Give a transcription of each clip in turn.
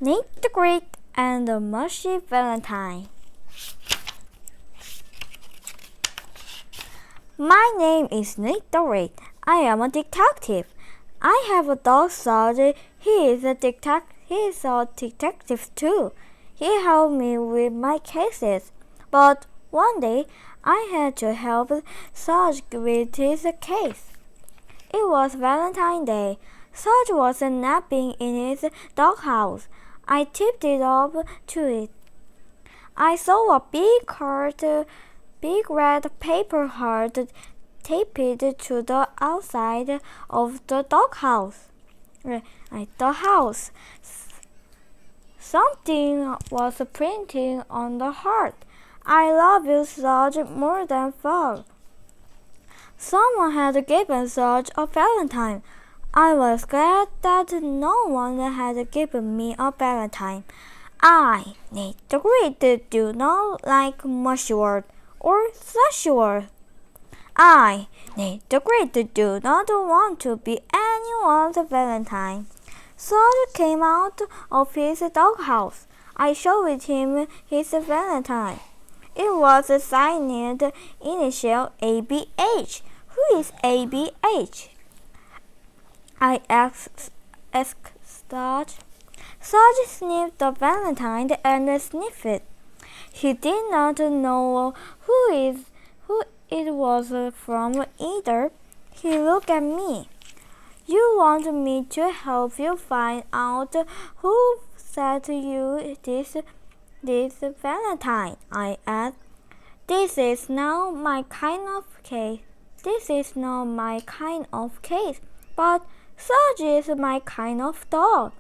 Nate the Great and the Mushy Valentine. My name is Nate the Great. I am a detective. I have a dog Sarge. He is a detective too. He helped me with my cases. But one day I had to help Sarge with his case. It was Valentine's Day. Sarge was napping in his doghouse. I tipped it off to it. I saw a big red paper heart taped to the outside of the doghouse. Something was printed on the heart. I love you, Sarge, more than far. Someone had given Sarge a valentine. I was glad that no one had given me a valentine. I, Nate the Great, do not like mushy words or slushy words. I, Nate the Great, do not want to be anyone's valentine. Sarge came out of his doghouse. I showed him his valentine. It was signed initial ABH. Who is ABH? I asked Sarge. Sarge sniffed the valentine and sniffed it. He did not know who it was from either. He looked at me. You want me to help you find out who sent you this valentine? I asked. This is not my kind of case. But Sarge is my kind of dog.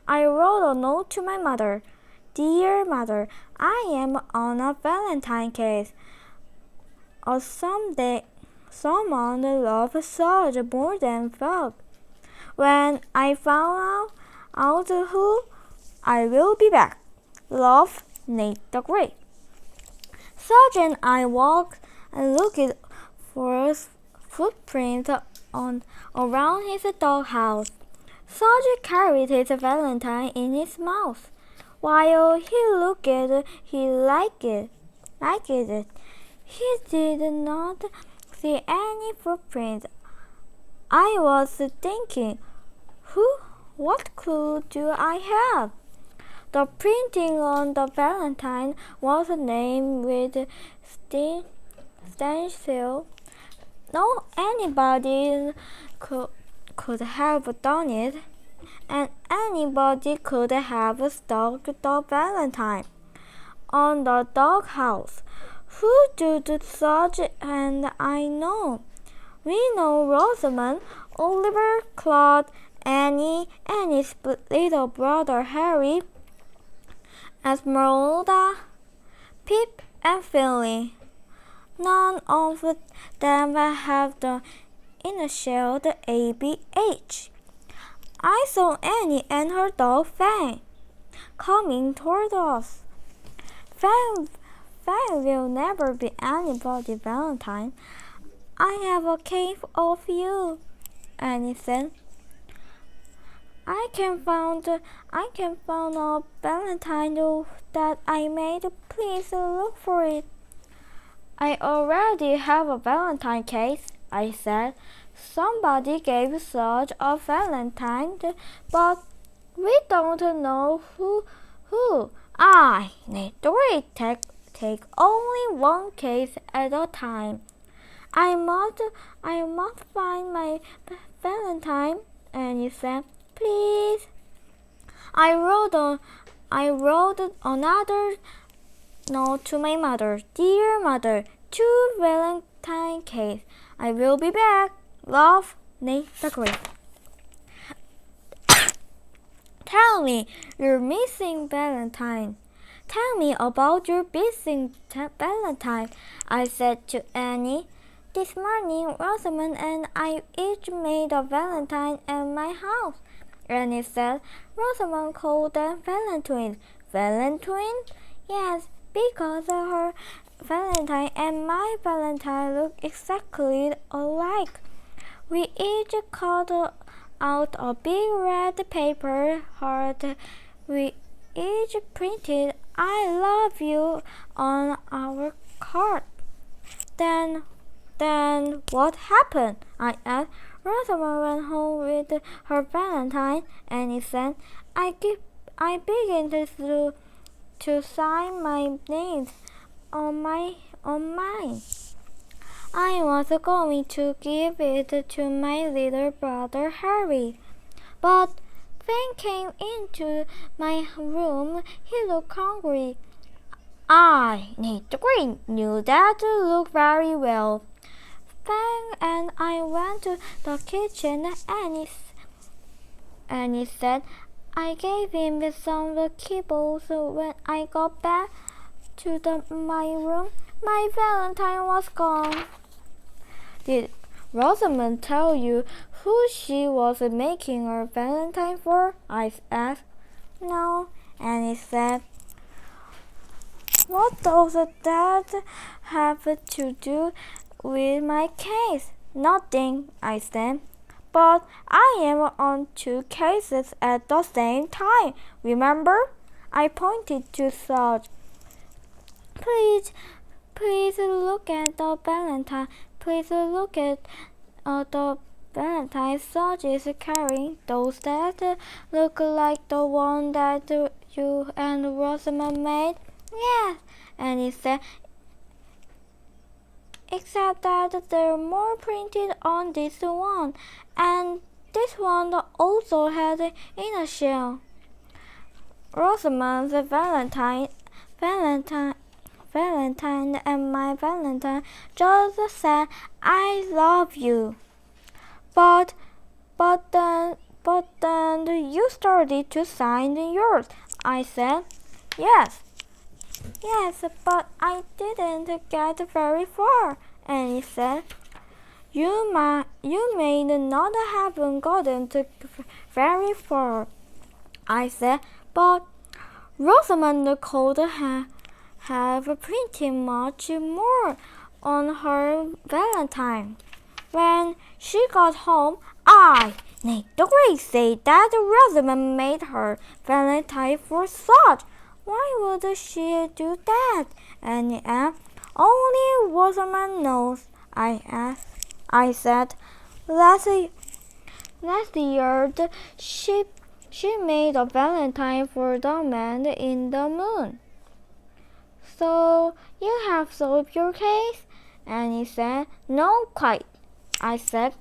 I wrote a note to my mother. Dear mother, I am on a Valentine case. Someone loves Sarge more than Frog. When I found out who, I will be back. Love, Nate the Great. Sarge and I walked and looked for footprints around his doghouse. Sarge carried his valentine in his mouth. While he looked, he liked it. He did not see any footprints. I was thinking, what clue do I have? The printing on the valentine was named with stencil. No anybody could have done it, and anybody could have stuck the valentine on the doghouse. Who did Sarge and I know? We know Rosamond, Oliver, Claude, Annie, Annie's little brother Harry, Esmeralda, Pip, and Philly. None of them have the initial ABH. I saw Annie and her dog Fang coming toward us. Fang will never be anybody's valentine. I have a case of you, Annie said. I can find a valentine that I made. Please look for it. I already have a valentine case, I said. Somebody gave Sarge a valentine, but we don't know who. I, Nate the Great, take only one case at a time. I must find my valentine, Annie said. Please. I wrote another note to my mother. Dear mother, 2 valentine case. I will be back. Love, Nate the Great. Tell me your missing valentine. Tell me about your missing valentine, I said to Annie. This morning, Rosamond and I each made a valentine at my house. Annie said. Rosamond called them valentines. Valentine? Yes, because her valentine and my valentine look exactly alike. We each cut out a big red paper heart each printed "I love you" on our card. Then what happened? I asked. Rosamond went home with her valentine, and he said, I began to sign my names on mine. I was going to give it to my little brother Harry, but Fang came into my room. He looked hungry. I, Nate the Green, knew that to look very well. Fang and I went to the kitchen, and he said, I gave him some kibbles. When I got back to my room, my valentine was gone. Did Rosamond tell you who she was making her valentine for? I asked. No, and he said, what does that have to do with my case? Nothing, I said. But I am on 2 cases at the same time, remember? I pointed to Sarge. Please look at the valentine. Please look at the valentine Sarge is carrying. Those that look like the one that you and Rosamond made? Yes, and he said, except that there are more printed on this one, and this one also has an inner shell. Rosamond's valentine and my valentine just said, I love you. But then you started to sign yours. I said, yes, but I didn't get very far. And he said, you may not have gotten very far. I said, but Rosamond could have printed much more on her valentine. When she got home, Nick the Great, said that Rosamond made her valentine for Sarge. Why would she do that? And he asked. Only Rosamond knows, I said. Last year, she made a valentine for the man in the moon. So you have solved your case? And he said, no, quite. I said,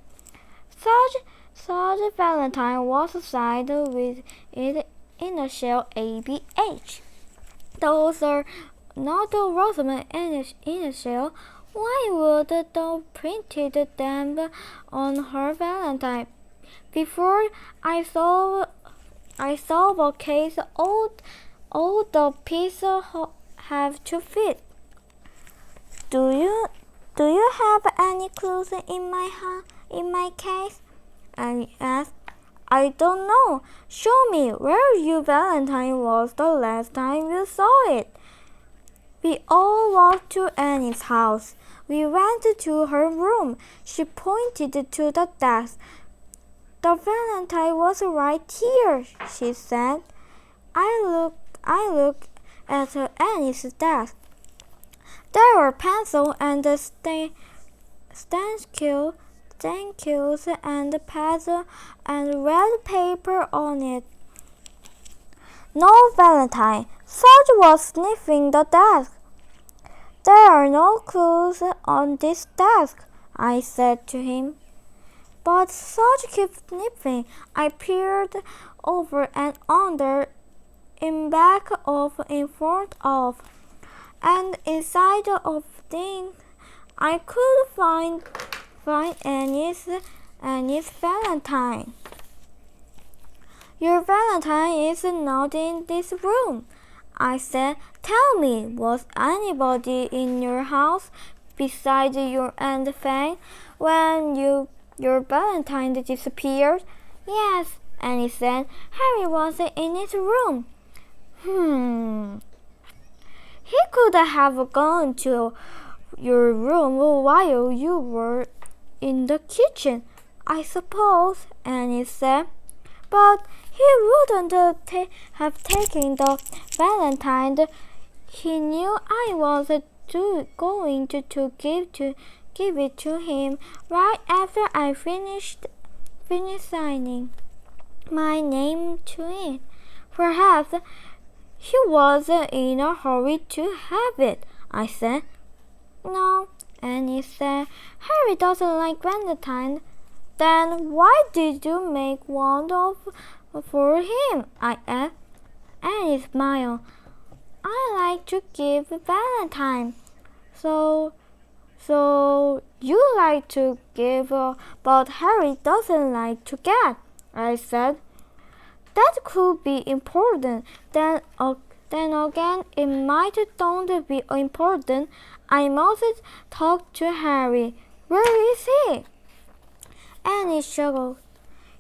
such valentine was signed with it in a shell ABH. Those are not the Rosamond initial. Why would they printed them on her valentine? Before I solve a case, all the pieces have to fit. Do you have any clues in my case? And he asked. I don't know. Show me where your valentine was the last time you saw it. We all walked to Annie's house. We went to her room. She pointed to the desk. The valentine was right here, she said. I looked at Annie's desk. There were pencils and stencils and pads and red paper on it. No valentine. Sarge was sniffing the desk. There are no clues on this desk, I said to him. But Sarge kept sniffing. I peered over and under, in back of, in front of, and inside of things. I could find Annie's valentine. Your valentine is not in this room, I said. Tell me, was anybody in your house besides you and Fang when your valentine disappeared? Yes, Annie said. Harry was in his room. He could have gone to your room while you were in the kitchen, I suppose, Annie said. But He wouldn't have taken the valentine. He knew I was going to give it to him right after I finished signing my name to it. Perhaps he was in a hurry to have it, I said. No, Annie said. Harry doesn't like valentine. Then why did you make one for him? I asked. Annie smiled. I like to give valentine. So you like to give, but Harry doesn't like to get, I said. That could be important. Then again, it might don't be important. I must talk to Harry. Where is he? Annie struggled.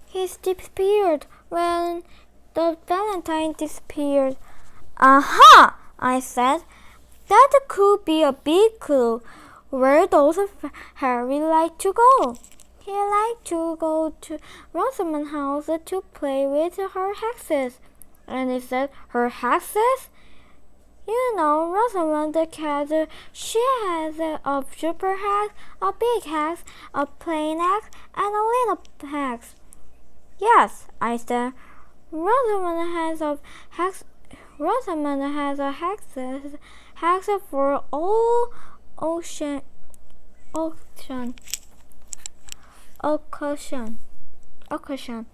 He disappeared when the valentine disappeared. Aha! I said. That could be a big clue. Where does Harry like to go? He liked to go to Rosamond's house to play with her hexes. And he said, her hexes? You know, Rosamond the cat, she has a super hex, a big hex, a plain hex, and a little hex. Yes, I said. Rosamond has a hex for all occasion.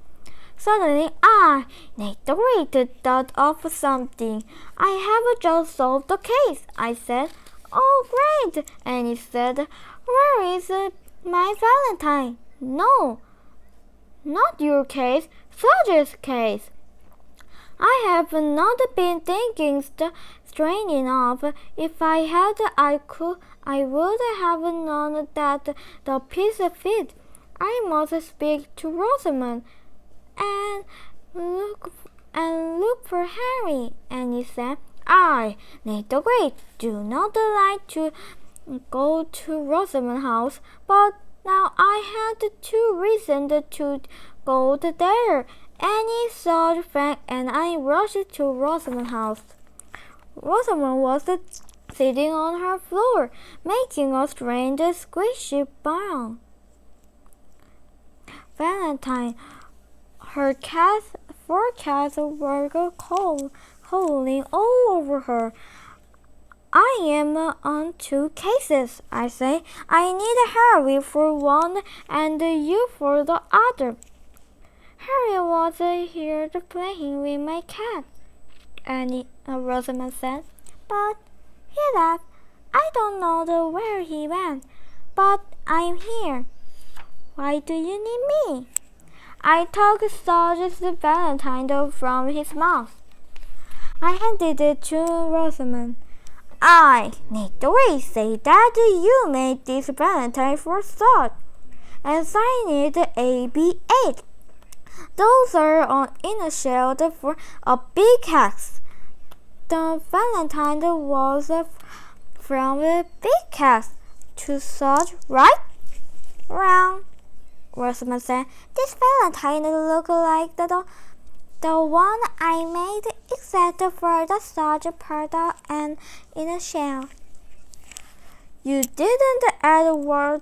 Suddenly, I thought of something. I have just solved the case, I said. Oh, great! And he said, where is my valentine? No, not your case, Serge's case. I have not been thinking straight enough. If I had, I would have known that the piece fit. I must speak to Rosamond and look for Harry. And he said, I, Nate the Great, do not like to go to Rosamond's house, but now I had 2 reasons to go there. Annie saw Frank and I rushed to Rosamond's house. Rosamond was sitting on her floor, making a strange squishy sound. Valentine, her 4 cats were calling all over her. I am on 2 cases, I say. I need Harry for one and you for the other. Harry was here playing with my cat, Rosamond said. But he left. I don't know where he went, but I'm here. Why do you need me? I took Serge's valentine from his mouth. I handed it to Rosamond. I need to say that you made this valentine for Serge and signed it AB8. Those are initials for a big hex. The valentine was from the big hex to Serge, right? Wrong, Rosamond said. This valentine looks like the one I made, except for the Serge part and initial. You didn't add word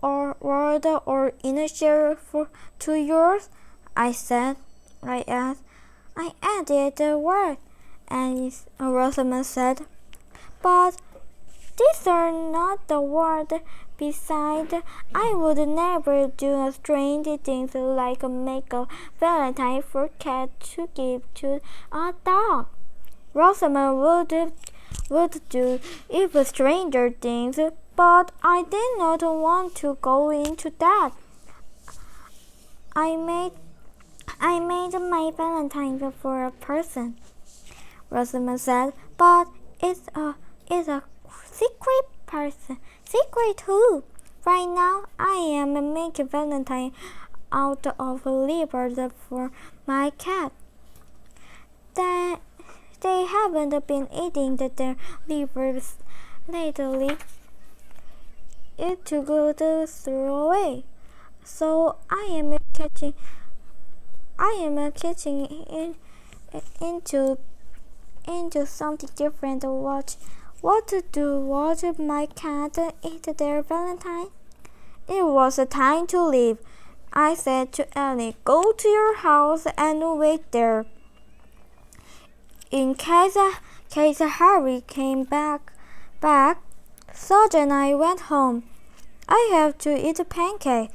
or initial to yours? I said. I asked. I added the word, and Rosamond said. But these are not the words. Besides, I would never do a strange thing like make a valentine for a cat to give to a dog. Rosamond would do even stranger things, but I did not want to go into that. I made my valentine for a person, Rosamond said, but it's a secret person. Secret who? Right now, I am making valentine out of livers for my cat. They haven't been eating their livers lately. It's too good to throw away. So I I am kitchen into something different. What was my cat eat their Valentine? It was time to leave. I said to Annie, "Go to your house and wait there, in case Harry came back. Saj and I went home. I have to eat a pancake,"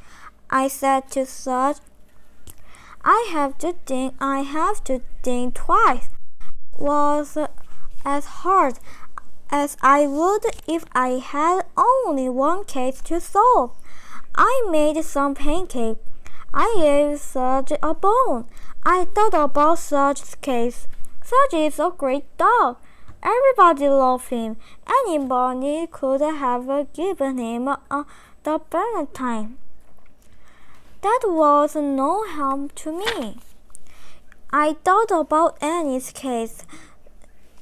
I said to Saj. I have to think twice. Was as hard as I would if I had only one case to solve. I made some pancake. I gave Saj a bone. I thought about Saj's case. Saj is a great dog. Everybody loved him. Anybody could have given him the Valentine. That was no harm to me. I thought about Annie's case.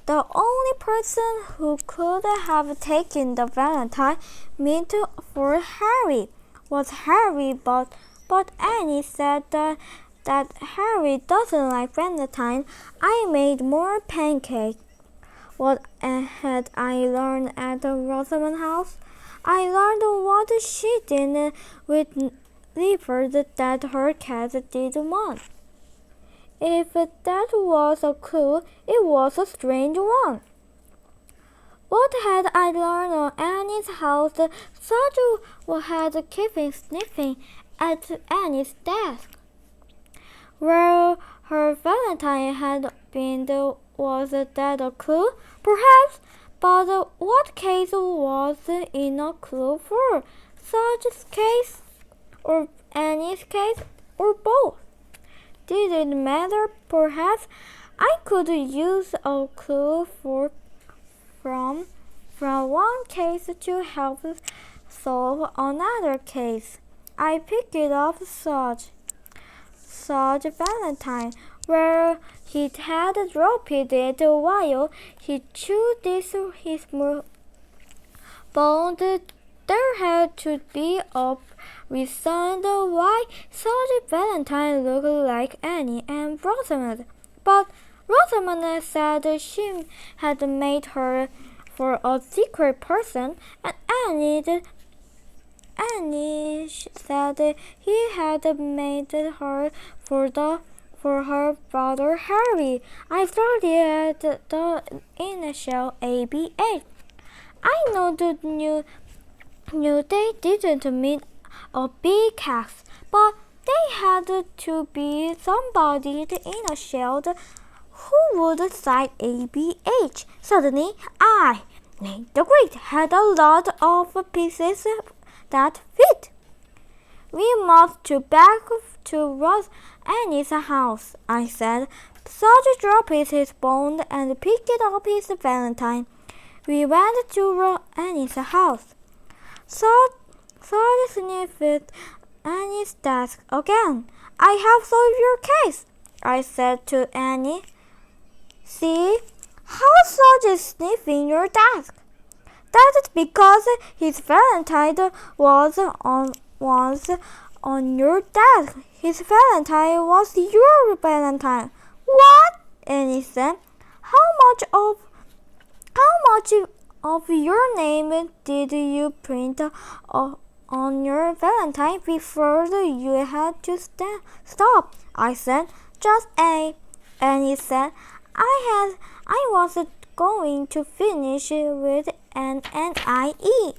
The only person who could have taken the Valentine meant for Harry was Harry, but Annie said that Harry doesn't like Valentine. I made more pancakes. What had I learned at the Rosamond house? I learned what she did with Clifford that her cat did want. If that was a clue, it was a strange one. What had I learned at Annie's house? Saj had kept sniffing at Annie's desk. Where her Valentine had been, was that a clue? Perhaps, but what case was in a clue for? Saj's case, or Annie's case, or both? Did it matter? Perhaps I could use a clue from one case to help solve another case. I picked up Saj Valentine, where he had dropped it while he chewed his bone. There had to be a reason why Saj Valentine looked like Annie and Rosamond. But Rosamond said she had made her for a secret person, and Annie said he had made her for her brother Harry. I started at the initial ABA. I know they didn't mean a big cast, but they had to be somebody initialed who would sign ABH. Suddenly, I, Nate the Great, had a lot of pieces that fit. "We must back to Annie's house," I said. Saj dropped his bone and picked up his Valentine. We went to Annie's house. Saj sniffed Annie's desk again. "I have solved your case," I said to Annie. "See how Saj is sniffing your desk? That's because his Valentine was on your desk. His Valentine was your Valentine." "What?" Annie said. How much of your name did you print on your Valentine before you had to stop?" I said. "Just A." Annie said. I was going to finish with an NIE.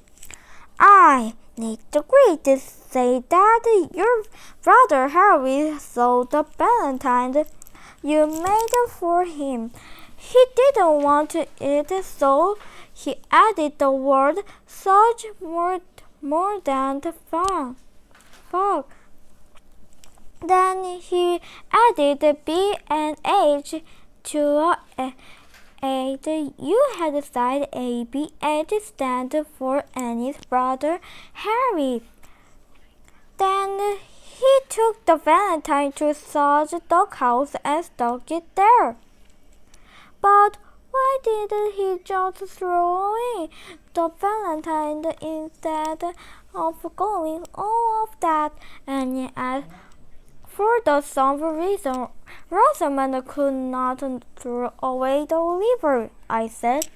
"I need the Great to say that your brother Harry saw the Valentine you made for him. He didn't want it, so he added the word such more than the fog. Then he added B and H to aid. You had signed ABH stand for Annie's brother Harry. Then he took the Valentine to Saj's doghouse and stuck it there. But why didn't he just throw away the Valentine instead of going all of that? Annie asked. For the same reason, Rosamond could not throw away the liver, I said.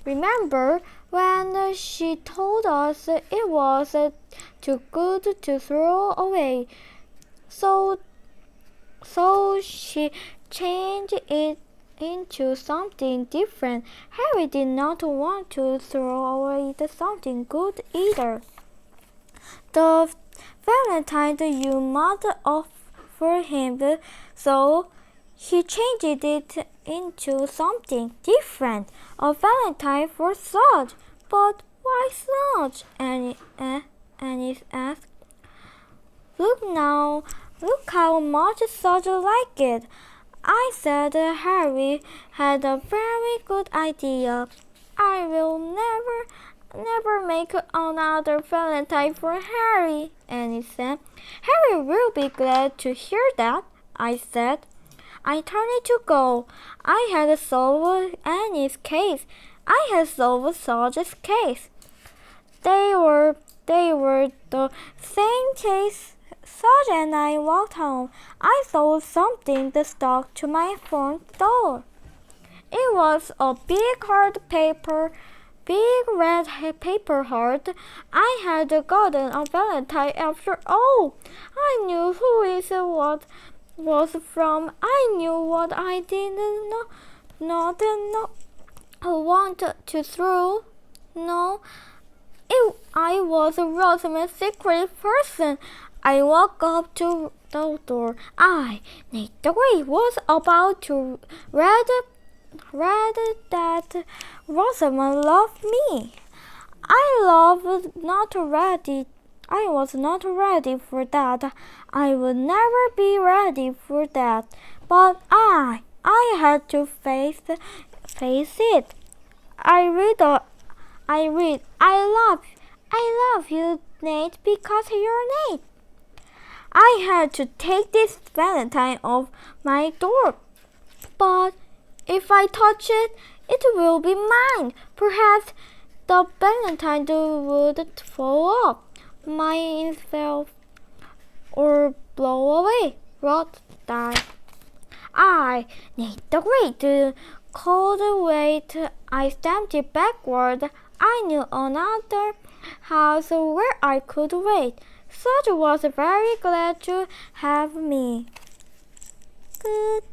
Remember when she told us it was too good to throw away? So she changed it into something different. Harry did not want to throw away something good either. The valentine you must offer him, so he changed it into something different. A valentine for Serge. But why Serge? Annie asked. Look how much Serge liked it. I said Harry had a very good idea. I will never make another valentine for Harry, Annie said. Harry will be glad to hear that, I said. I turned to go. I had solved Annie's case. I had solved Serge's case. They were the same case. Serge and I walked home. I saw something stuck to my front door. It was a big red paper heart. I had gotten a valentine after all. I knew who it was from. I knew what I did not want to throw. No, I was Rosamond's secret person. I walked up to the door. Nate the Great, was about to read that Rosamond loved me. I was not ready for that. I would never be ready for that. But I had to face it. I love you, Nate, because you're Nate. I had to take this valentine off my door. But if I touch it, it will be mine. Perhaps the valentine would fall off myself or blow away. Rot die. Nate the Great, called wait. I stamped it backward. I knew another house where I could wait. Serge was very glad to have me. Good